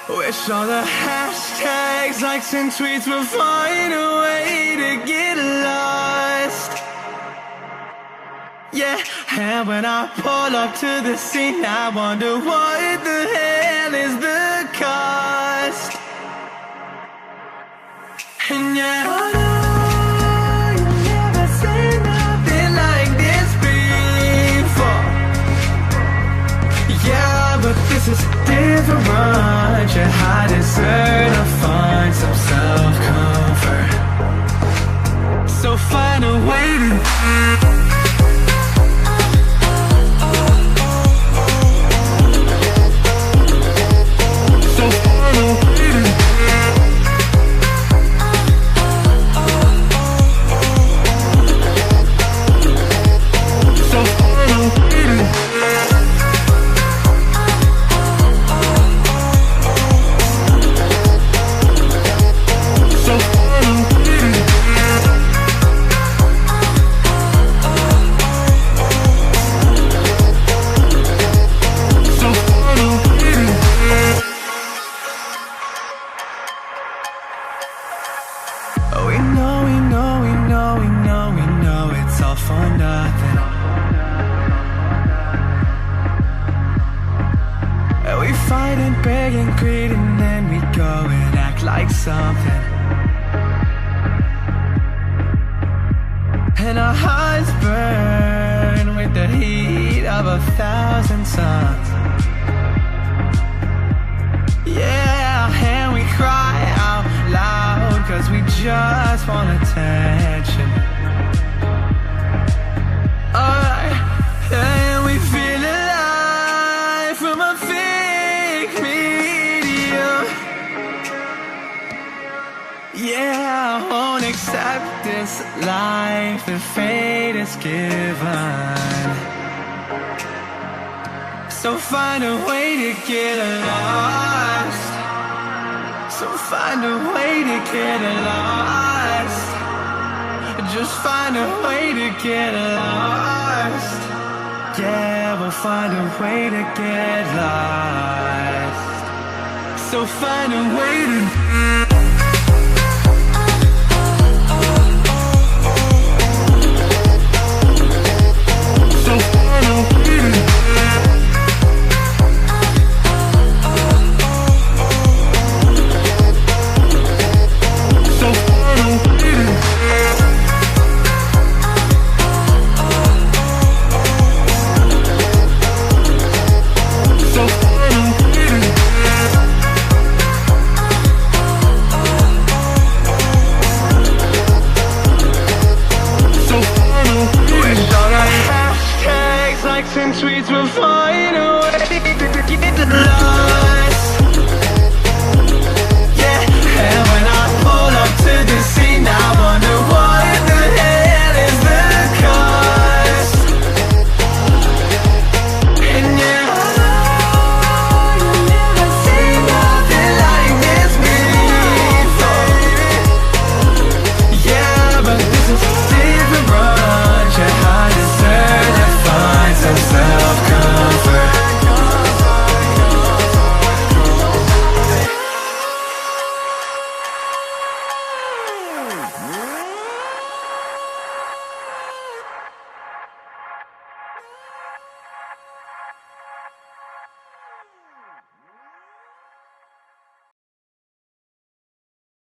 Wish all the hashtags, likes and tweets would find a way to get lost. Yeah, and when I pull up to the scene, I wonder what the hell is the cost. And yeah, I know you never seen nothing like this before. Yeah, but this is different. I deserve to find some self-comfort. So find a way to it's all for nothing. And we fight and beg and greed, and then we go and act like something. And our hearts burn with the heat of 1,000 suns. Yeah, and we cry out loud, 'cause we just want attention. And we feel alive from a fake medium. Yeah, I won't accept this life that fate is given. So find a way to get lost. So find a way to get lost. Just find a way to get lost. Yeah, we'll find a way to get lost. So find a way to